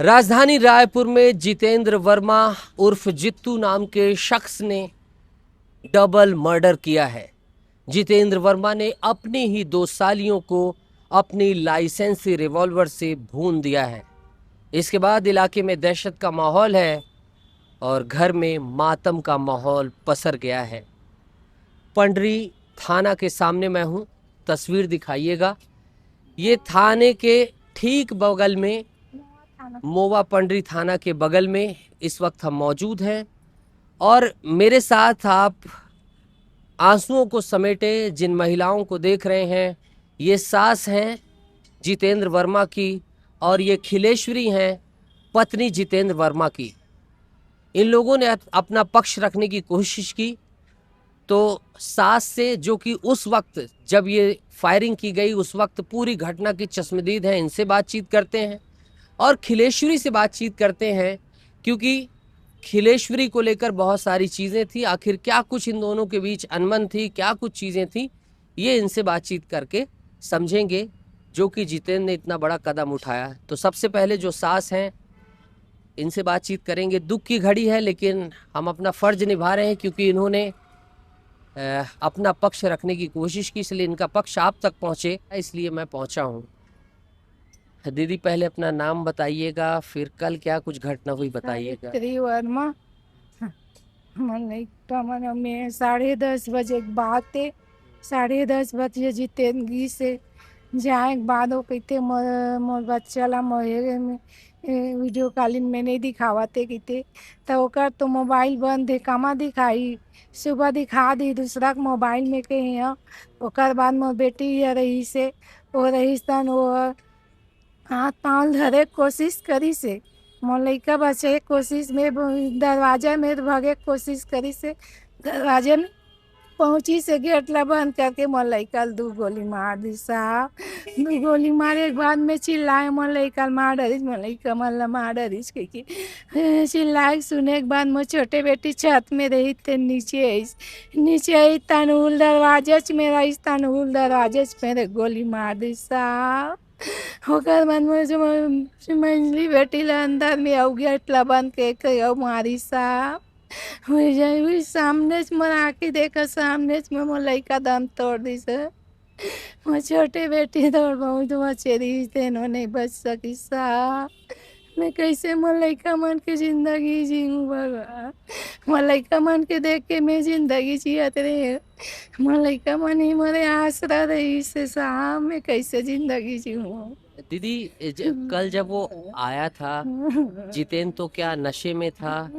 राजधानी रायपुर में जितेंद्र वर्मा उर्फ जित्तू नाम के शख्स ने डबल मर्डर किया है। जितेंद्र वर्मा ने अपनी ही 2 सालियों को अपनी लाइसेंसी रिवॉल्वर से भून दिया है। इसके बाद इलाके में दहशत का माहौल है और घर में मातम का माहौल पसर गया है। पंडरी थाना के सामने मैं हूँ, तस्वीर दिखाइएगा। ये थाने के ठीक बगल में, मोवा पंडरी थाना के बगल में इस वक्त हम मौजूद हैं और मेरे साथ आप आंसुओं को समेटे जिन महिलाओं को देख रहे हैं, ये सास हैं जितेंद्र वर्मा की और ये खिलेश्वरी हैं पत्नी जितेंद्र वर्मा की। इन लोगों ने अपना पक्ष रखने की कोशिश की तो सास से, जो कि उस वक्त जब ये फायरिंग की गई उस वक्त पूरी घटना की चश्मदीद है, इनसे बातचीत करते हैं और खिलेश्वरी से बातचीत करते हैं क्योंकि खिलेश्वरी को लेकर बहुत सारी चीज़ें थी। आखिर क्या कुछ इन दोनों के बीच अनबन थी, क्या कुछ चीज़ें थी, ये इनसे बातचीत करके समझेंगे जो कि जितेंद्र ने इतना बड़ा कदम उठाया। तो सबसे पहले जो सास हैं इनसे बातचीत करेंगे। दुख की घड़ी है लेकिन हम अपना फ़र्ज निभा रहे हैं क्योंकि इन्होंने अपना पक्ष रखने की कोशिश की, इसलिए इनका पक्ष आप तक पहुँचे, इसलिए मैं पहुँचा हूँ। दीदी पहले अपना नाम बताइएगा, फिर कल क्या कुछ घटना हुई बताइएगा। गायत्री वर्मा। मन में 10:30 बजे की बात है। 10:30 बजे जितेंद्र से जाए के बाद वो कहते मोर बच्चा ला मोहे में वीडियो कॉलिंग में नहीं दिखावते कहते, तो ओकर तो मोबाइल बंद है, कमा दिखाई। सुबह दिखा दी दूसरा के मोबाइल में कहीं है। ओकर बाद मोर बेटी है रही से, वो रही तन वो हाथ पाँव धरे कोशिश करी से, मोर लइका बचे कोशिश में दरवाजा में भागे कोशिश करी से, दरवाजे में पहुंची से गेट ला बंद करके मोर लइका 2 गोली मार दी साहब। 2 गोली मारे के बाद में चिल्लाए मोर लइका मार डरिस, मोर लइका मन मार डरिस कह चिल्लाए सुने के बाद मोर छोटे बेटी छत में रही थे, नीचे आई तनुल दरवाजे में रही, तनुल दरवाजे मेरे गोली मार दी साहब। ओकर बाद मंझली बेटी ला अंदर में आउ गेट ला बंद के मारी साहब। वही सामने से मोर आँखी देखा, सामने से मोर लइका दम तोड़ दी सर। मोर छोटे बेटी दौड़ बहुत बचे रही थे, नहीं बच सकी साहब। मैं कैसे मोर लइका मन के जिंदगी जीऊँ भगवान। मोर लइका मन के देख के मैं जिंदगी जियत रहे, मोर लइका मन ही मोरे आसरा रही से साहब, मैं कैसे जिंदगी जीऊँ। दीदी कल जब वो आया था जितेंद्र तो क्या नशे में था?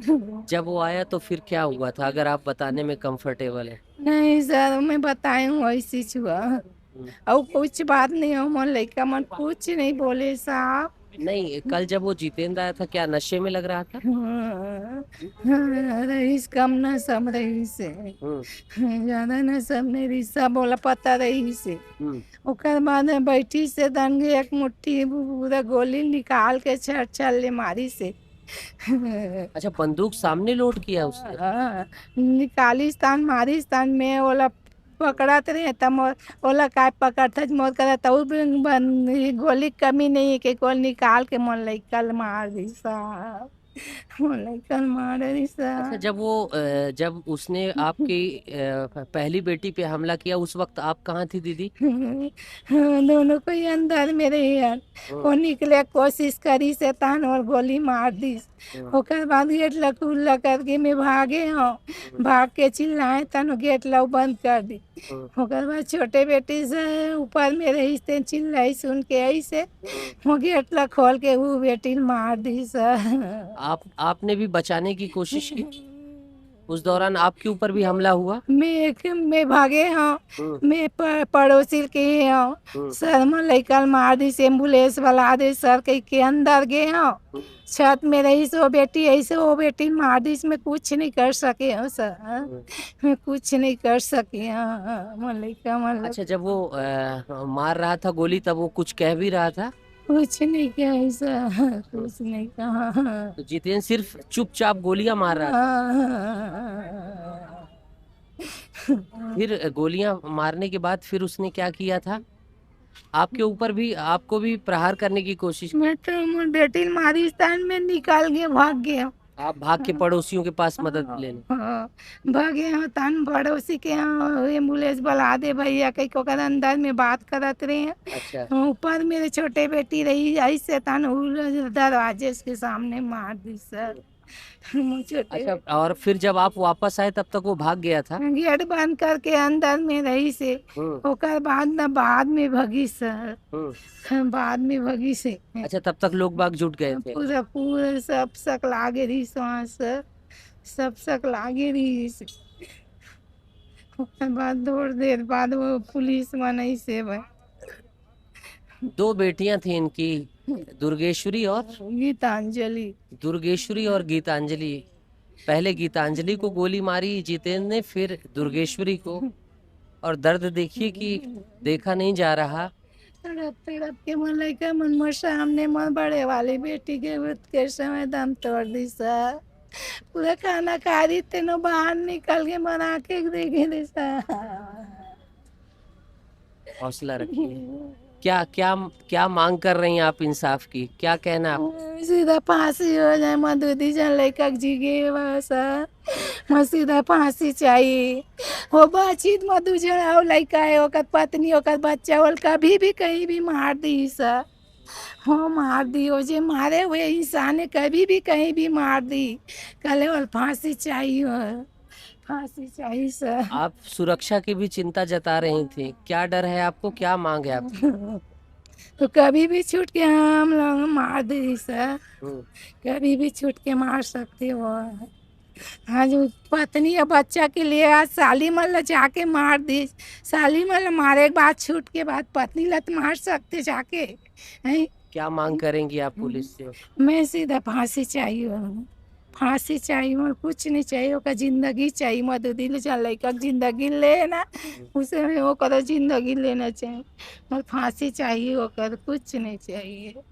जब वो आया तो फिर क्या हुआ था, अगर आप बताने में कंफर्टेबल है। नहीं सर, मैं बताई हूँ ऐसी छुआ और कुछ बात नहीं हो, मोर लइका मन कुछ नहीं बोले साहब। नहीं, कल जब वो जितेंद्र आया था क्या नशे में लग रहा था? रईस कम न सम रही से, ज्यादा न सब नहीं रही, सब बोला पता रही से। ओकर बाद में बैठी से दंगे एक मुट्ठी पूरा गोली निकाल के छड़ छल्ले मारी से। अच्छा, बंदूक सामने लोड किया उसने? निकाली स्थान मारी स्थान में ओला पकड़त रहे तब ओला काय पकड़त मोर कर तब गोली कमी नहीं है कि गोल निकाल के मोर लइका मार दी साहब, मोर लइका मार दी अच्छा, साहब। जब उसने आपकी पहली बेटी पे हमला किया उस वक्त आप कहाँ थी दीदी? दोनों को ही अंदर में रहे, वो निकले कोशिश करी से तहन और गोली मार दी। ओकर बाद गेट लकुल्ला करके मैं भागे हूँ, भाग के चिल्लाए तन गेट लव बंद कर दी। ओकर बाद छोटे बेटी से ऊपर में रही से चिल्लाई सुन के ऐसे वो गेट ला खोल के वो बेटी मार दी सर। आपने भी बचाने की कोशिश की? उस दौरान आपके ऊपर भी हमला हुआ? मैं भागे हाँ, मैं पड़ोसी के हाँ सर, मैं लइका मार दी से एम्बुलेंस वाला दे सर के अंदर गए हाँ, छत में रही सो बेटी ऐसे वो बेटी मार दी, मैं कुछ नहीं कर सके हाँ सर, मैं कुछ नहीं कर सकी हाँ। मैं लइका मतलब अच्छा, जब वो मार रहा था गोली तब वो कुछ कह भी रहा था? कुछ नहीं किया ऐसा, कुछ नहीं कहा। तो जितेंद्र सिर्फ चुपचाप गोलियां मार रहा था? फिर गोलियां मारने के बाद फिर उसने क्या किया था? आपके ऊपर भी, आपको भी प्रहार करने की कोशिश? मैं तो मोर बेटी मारी स्थान में निकाल के भाग गया। आप भाग के पड़ोसियों के पास मदद लेने? हाँ, भागे हो तन पड़ोसी के यहाँ एम्बुलेंस बुला दे भैया कहीं को कर अंदर में बात करत रहे हैं। अच्छा। ऊपर मेरे छोटे बेटी रही ऐसे तन दरवाजे के सामने मार दी सर। छोटे अच्छा, और फिर जब आप वापस आए तब तक वो भाग गया था? गेट बंद करके अंदर में रही से ओकर बाद न बाद में भगी सर। बाद में भगी से अच्छा, तब तक लोग बाग जुट गए थे? पूरा पूरा सब सक लागे रही सर, सब सक लागे रही से। ओकर बाद थोड़ी देर बाद वो पुलिस मनई से भाई। 2 बेटियां थी इनकी, दुर्गेश्वरी और गीतांजलि। दुर्गेश्वरी और गीतांजलि। पहले गीतांजलि को गोली मारी जितेंद्र ने, फिर दुर्गेश्वरी को। और दर्द देखिए कि देखा नहीं जा रहा। तड़प तड़प के मन लइका मन मोर सामने मन बड़े वाली बेटी के समय दम तोड़ दी सर। पूरा खाना खा रही तेनो बाहर निकल के मन आके देखे दी सर। हौसला रखिए। क्या क्या क्या मांग कर रही हैं आप इंसाफ की? क्या कहना है आप? सीधा फांसी हो जाए मधुदी जन लइका जीगे बस मैं सीधा फांसी चाहिए। हो बातचीत मधु जन हो लइका है ओकर पत्नी ओकर बच्चा ओल कभी भी कहीं भी मार दी सर। हो मार दी हो जे मारे हुए इंसान ने कभी भी कहीं भी मार दी। कल और फांसी चाहिए, फांसी चाहिए सर। आप सुरक्षा की भी चिंता जता रही थी, क्या डर है आपको, क्या मांग है आपकी? तो कभी भी छूट के हम लोग मार दी सर, कभी भी छूट के मार सकते हो। आज पत्नी और बच्चा के लिए आज साली मल जाके मार दी। साली मल मारे के बाद छूट के बाद पत्नी लत मार सकते जाके हैं। क्या मांग करेंगी आप पुलिस से? मैं सीधा फांसी चाहिए, फांसी चाहिए और कुछ नहीं चाहिए। ओका जिंदगी चाहिए मधुदी ले चल लइका जिंदगी लेना उसे वो करो जिंदगी लेना चाहिए और फांसी चाहिए ओकर कुछ नहीं चाहिए,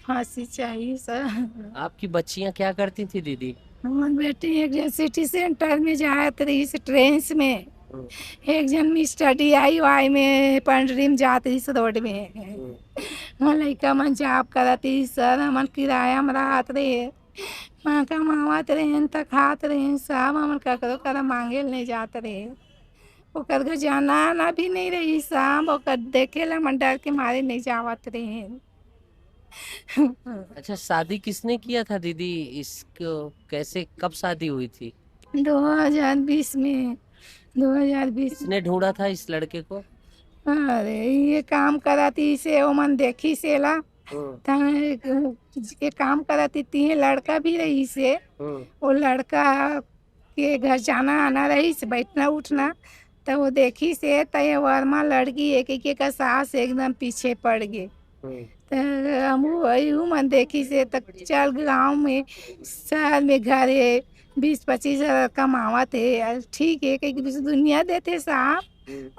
फांसी चाहिए सर। आपकी बच्चियां क्या करती थी दीदी? हमार बेटी एक जन सिटी सेंटर में जात रही इस ट्रेन में, एक जन में स्टडी आई में पंडरी में जात रही रोड में। हाँ लइका मन जॉब करती सर, हमन किराया में रहत रहे माँ कमावत रहे त खात रहे सब। हमन ककरो करा मांगे नहीं जात रहे। ओकर घर जाना आना भी नहीं रही सब, ओकर देखे ला मन डर के मारे नहीं जावत रहे। अच्छा, शादी किसने किया था दीदी इसको? कैसे, कब शादी हुई थी? 2020 में, 2020। किसने ढूंढा था इस लड़के को? अरे ये काम कराती से ओ मन देखी से ला के काम कराती थी। लड़का भी रही से वो लड़का के घर जाना आना रही से बैठना उठना तो वो देखी से तो ये वर्मा लड़की एक एक का सास एकदम पीछे पड़ गए। तो हम वही मन देखी से तक चल गांव में शहर में घर है 20-25 हजार कमावत है ठीक है कहीं दूसरी दुनिया देते साहब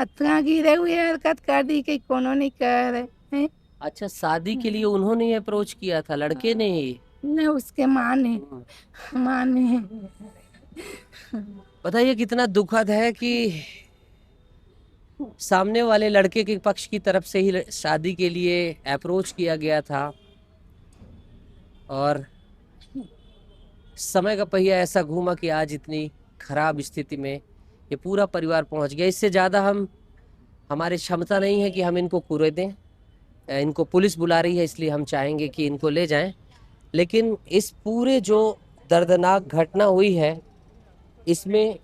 अतना गिरे हुए हरकत कर दी कि कोनो नहीं कर रहे। अच्छा, शादी के लिए उन्होंने अप्रोच किया था, लड़के ने ही? न उसके माँ ने बताइए कितना दुखद है कि सामने वाले लड़के के पक्ष की तरफ से ही शादी के लिए अप्रोच किया गया था और समय का पहिया ऐसा घूमा कि आज इतनी खराब स्थिति में ये पूरा परिवार पहुंच गया। इससे ज़्यादा हमारी क्षमता नहीं है कि हम इनको कुरे दें। इनको पुलिस बुला रही है इसलिए हम चाहेंगे कि इनको ले जाएं, लेकिन इस पूरे जो दर्दनाक घटना हुई है इसमें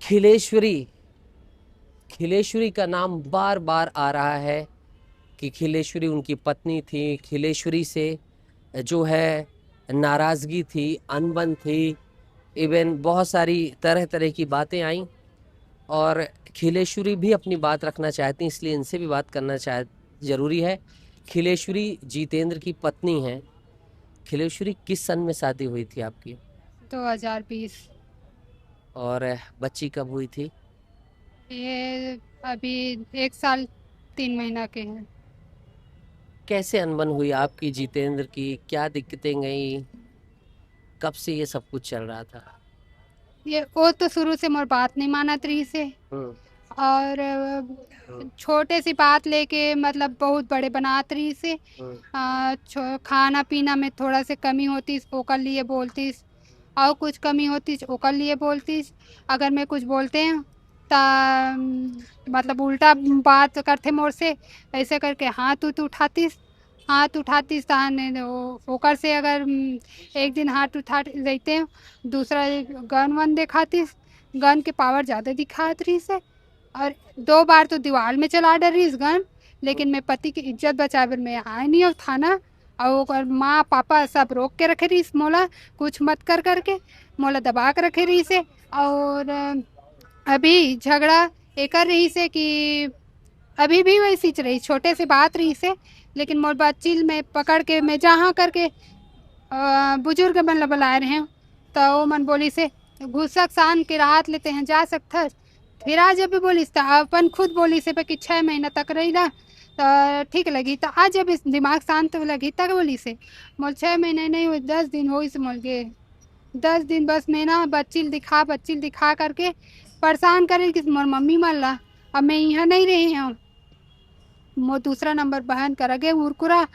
खिलेश्वरी का नाम बार बार आ रहा है कि खिलेश्वरी उनकी पत्नी थी। खिलेश्वरी से जो है नाराज़गी थी, अनबन थी, इवन बहुत सारी तरह तरह की बातें आईं और खिलेश्वरी भी अपनी बात रखना चाहती, इसलिए इनसे भी बात करना ज़रूरी है। खिलेश्वरी जितेंद्र की पत्नी हैं। खिलेश्वरी किस सन में शादी हुई थी आपकी? 2020। और बच्ची कब हुई थी? ये अभी 1 साल 3 महीना के हैं। कैसे अनबन हुई आपकी जितेंद्र की? क्या दिक्कतें गई? कब से ये सब कुछ चल रहा था? ये वो तो शुरू से मोर बात नहीं मानत रही से। और छोटे सी बात लेके मतलब बहुत बड़े बनात रही से। खाना पीना में थोड़ा से कमी होती ओकर लिए बोलती, और कुछ कमी होती ओकर लिए बोलती। अगर मैं कुछ बोलते हैं ता मतलब उल्टा बात करते मोर से, ऐसे करके हाथ उठातीस ताने ओकर से अगर एक दिन हाथ उठा लेते हैं, दूसरा गन वन दिखातीस, गन के पावर ज़्यादा दिखात रही से। और 2 बार तो दीवार में चला डरी इस गन, लेकिन मैं पति की इज्जत बचावे मैं आए नहीं हो थाना। और ओकर माँ पापा सब रोक के रखे रही मोला, कुछ मत कर करके मोला दबा के रखे रही से। और अभी झगड़ा एकर रही से कि अभी भी वैसी च रही, छोटे से बात रही से, लेकिन मोर बच्ची में पकड़ के मैं जहाँ करके बुजुर्ग मन ला बुलाए रहे तो वो मन बोली से घूसक सान के राहत लेते हैं जा सकता। फिर आज अभी बोलिस तो अपन खुद बोली से कि 6 महीना तक रही ना तो ठीक लगी, तो आज जब इस दिमाग शांत लगी तक बोली से मोल 6 महीने नहीं हुए 10 दिन हो इस मोल के 10 दिन बस मैं ना बच्ची दिखा करके परेशान करे कि मोर मम्मी मर ला। अब मैं यहाँ नहीं रही हूँ, मो दूसरा नंबर बहन कर गे उरकुरा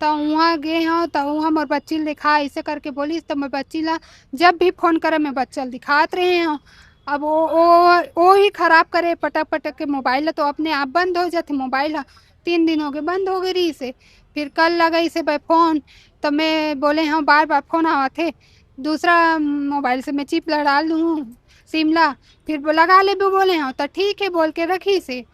तो वहाँ गए हो तो वहाँ मोर बच्ची दिखा ऐसे करके बोली तो मोर बच्ची ला जब भी फोन करे मैं बच्चा दिखात रहे हो। अब वो ही खराब करे पटक पटक के मोबाइल तो अपने आप बंद हो जाते मोबाइल। 3 दिन हो गए बंद हो गई रही से, फिर कल लगा इसे भाई फोन तो मैं बोले हाँ बार बार फोन आवा थे, दूसरा मोबाइल से मैं चिप लड़ा लूँ सिमला, फिर लगा ले भी बोले हाँ तो ठीक है बोल के रखी से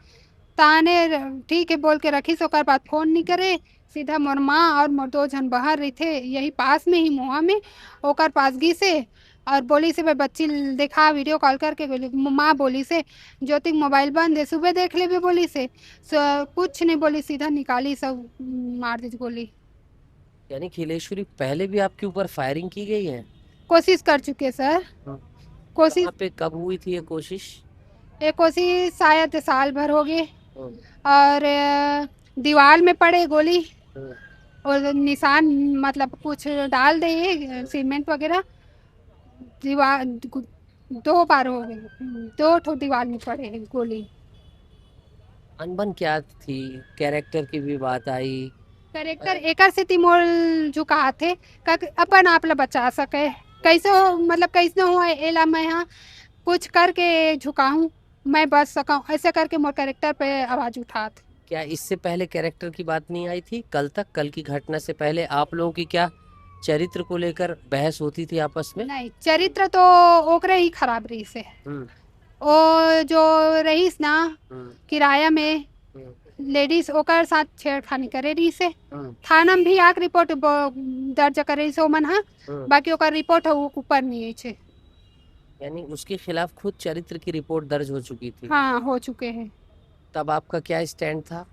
ताने ठीक है बोल के रखी से ओकर बाद फोन नहीं करे। सीधा मोर माँ और मोर 2 जन बाहर रही थे यही पास में ही मुहा में ओकर पास गी से और बोली से भाई बच्ची देखा वीडियो कॉल करके बोली माँ बोली से ज्योति मोबाइल बंद है सुबह देख ले भी बोली से कुछ नहीं बोली सीधा निकाली सब मार दी गोली। यानी खिलेश्वरी पहले भी आपके ऊपर फायरिंग की गई है? कोशिश कर चुके सर, कोशिश कहाँ पे कब हुई थी ये कोशिश? ये कोशिश शायद साल भर हो गए और दीवार में पड़े गोली और निशान मतलब कुछ डाल दे सीमेंट वगैरह, दीवार 2 बार हो गए 2 ठो दीवार में पड़े हैं गोली। अनबन क्या थी? कैरेक्टर की भी बात आई? करेक्टर एकर से तिमोल झुका थे अपन आप ला बचा सके कैसे हो मतलब कैसे हो एला मैं यहाँ कुछ करके झुकाऊं मैं बच सका ऐसे करके मोर कैरेक्टर पे आवाज उठात। क्या इससे पहले कैरेक्टर की बात नहीं आई थी? कल की घटना से पहले आप लोगों की क्या चरित्र को लेकर बहस होती थी आपस में? नहीं चरित्र तो ओकरे ही खराब रही से हम्म, ओ जो रहीस ना किराया में हम्म, लेडीज ओकर साथ छेड़खानी करे रही से हम्म, थाना में भी आक रिपोर्ट दर्ज करे सो मन हा बाकी ओकर रिपोर्ट ऊपर नहीं है। यानी उसके खिलाफ खुद चरित्र की रिपोर्ट दर्ज हो चुकी थी? हाँ हो चुके हैं। तब आपका क्या स्टैंड था?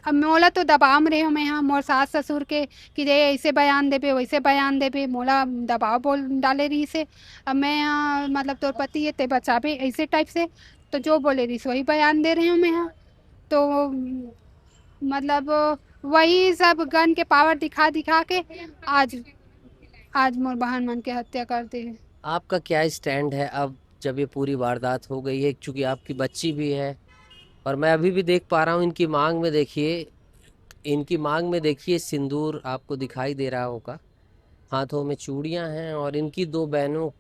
अब मोला तो दबाव में रहे हो मैं यहाँ मोर सास ससुर के कि दे ऐसे बयान देबे वैसे बयान देबे मोला दबाव बोल डाले रही से। अब मैं यहाँ मतलब तोर पति है ते बचाबे ऐसे टाइप से तो जो बोले रही वही बयान दे रही हूँ मैं यहाँ। तो मतलब वही सब गन के पावर दिखा दिखा के आज आज मोर बहन मन के हत्या कर दे। आपका क्या स्टैंड है अब जब ये पूरी वारदात हो गई है? क्योंकि आपकी बच्ची भी है और मैं अभी भी देख पा रहा हूँ इनकी मांग में देखिए सिंदूर आपको दिखाई दे रहा होगा, हाथों में चूड़ियां हैं और इनकी 2 बहनों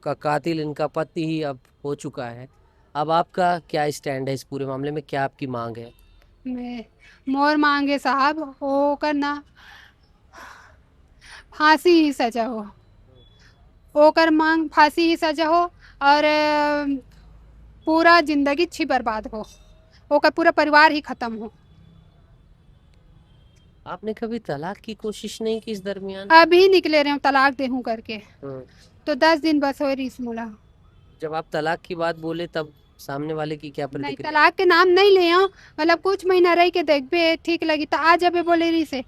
का कातिल इनका पति ही अब हो चुका है। अब आपका क्या स्टैंड है इस पूरे मामले में? क्या आपकी मांग है? मैं मोर मांगे साहब हो करना फांसी ही सजा हो ओकर मांग फांसी ही सजा हो और पूरा जिंदगी छी बर्बाद हो ओकर पूरा परिवार ही खत्म हो। आपने कभी तलाक की कोशिश नहीं की इस दरमियान? अभी निकले रहे हो तलाक देहूं करके तो 10 दिन बस हो रही मोला। जब आप तलाक की बात बोले तब सामने वाले की क्या नहीं प्रतिक्रिया? तलाक के नाम नहीं ले आओ मतलब कुछ महीना रह के देखबे ठीक लगी तो आज अबे बोले रही से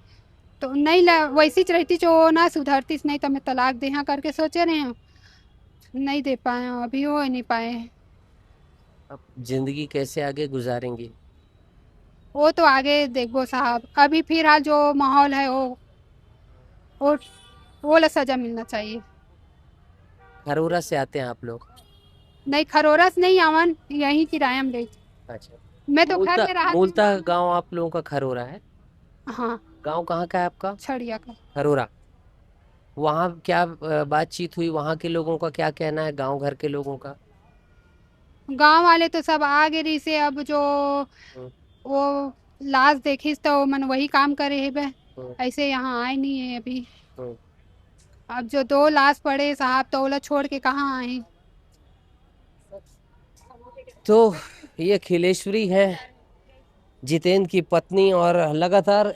तो नहीं वैसी रहती जो ना सुधरती नहीं तो मैं तलाक देहा करके सोचे रहे हूँ नहीं दे पाए अभी हो नहीं पाए। अब जिंदगी कैसे आगे गुजारेंगे? वो तो आगे देखो साहब अभी फिलहाल जो माहौल है वो वो ला सजा मिलना चाहिए। खरोरा से आते हैं आप लोग? नहीं खरोरस नहीं आवन, यहीं किराया में रही। अच्छा। मैं तो घर में रहा मूलतः गांव आप लोगों का खरोरा है। हाँ गांव कहाँ का है आपका? छड़िया का। खरोरा। वहाँ क्या बातचीत हुई? वहाँ के लोगों का क्या कहना है, गांव घर के लोगों का? गांव वाले तो सब आगे रही से, अब जो हम्म, वो लाश देखिस तो मन वही काम करे है बे। हम्म, ऐसे यहाँ आए नहीं है अभी। हम्म। अब जो 2 लाश पड़े साहब तो ओला छोड़ के कहाँ आए। तो ये खिलेश्वरी है, जितेंद्र की पत्नी, और लगातार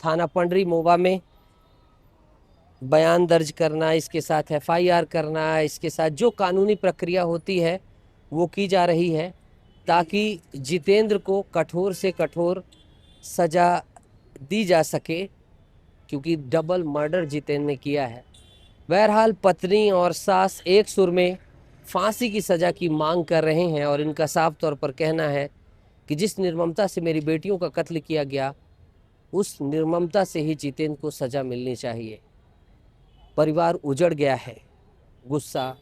थाना पंडरी मोवा में बयान दर्ज करना, इसके साथ एफआईआर करना, इसके साथ जो कानूनी प्रक्रिया होती है वो की जा रही है, ताकि जितेंद्र को कठोर से कठोर सजा दी जा सके, क्योंकि डबल मर्डर जितेंद्र ने किया है। बहरहाल पत्नी और सास एक सुर में फांसी की सजा की मांग कर रहे हैं, और इनका साफ तौर पर कहना है कि जिस निर्ममता से मेरी बेटियों का कत्ल किया गया, उस निर्ममता से ही जितेंद्र को सजा मिलनी चाहिए। परिवार उजड़ गया है। गुस्सा,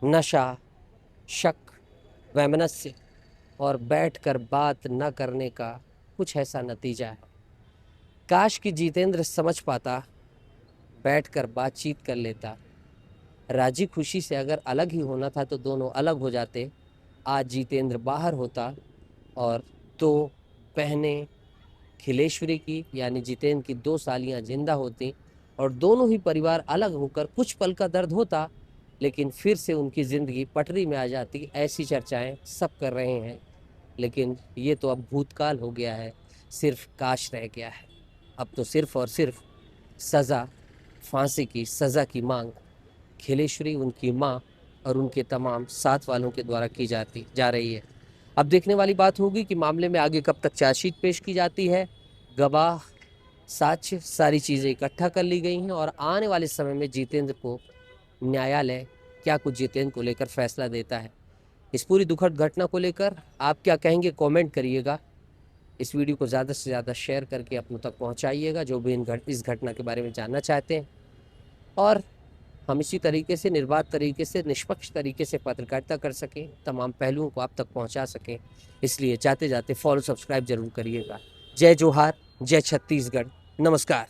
नशा, शक, वैमनस्य और बैठकर बात न करने का कुछ ऐसा नतीजा है। काश कि जितेंद्र समझ पाता, बैठकर बातचीत कर लेता। राजी खुशी से अगर अलग ही होना था तो दोनों अलग हो जाते। आज जितेंद्र बाहर होता और 2 बहनें खिलेश्वरी की यानी जितेंद्र की 2 सालियां जिंदा होती, और दोनों ही परिवार अलग होकर कुछ पल का दर्द होता, लेकिन फिर से उनकी ज़िंदगी पटरी में आ जाती। ऐसी चर्चाएं सब कर रहे हैं, लेकिन ये तो अब भूतकाल हो गया है, सिर्फ काश रह गया है। अब तो सिर्फ और सिर्फ सज़ा, फांसी की सज़ा की मांग खिलेश्वरी, उनकी माँ और उनके तमाम साथ वालों के द्वारा की जा रही है। अब देखने वाली बात होगी कि मामले में आगे कब तक चार्जशीट पेश की जाती है। गवाह, साक्ष्य, सारी चीज़ें इकट्ठा कर ली गई हैं, और आने वाले समय में जितेंद्र को न्यायालय क्या कुछ जितेंद्र को लेकर फैसला देता है। इस पूरी दुखद घटना को लेकर आप क्या कहेंगे, कमेंट करिएगा। इस वीडियो को ज़्यादा से ज़्यादा शेयर करके अपनों तक पहुंचाइएगा, जो भी इस घटना के बारे में जानना चाहते हैं। और हम इसी तरीके से, निर्बाध तरीके से, निष्पक्ष तरीके से पत्रकारिता कर सकें, तमाम पहलुओं को आप तक पहुंचा सकें, इसलिए जाते जाते फॉलो सब्सक्राइब जरूर करिएगा। जय जोहार, जय छत्तीसगढ़, नमस्कार।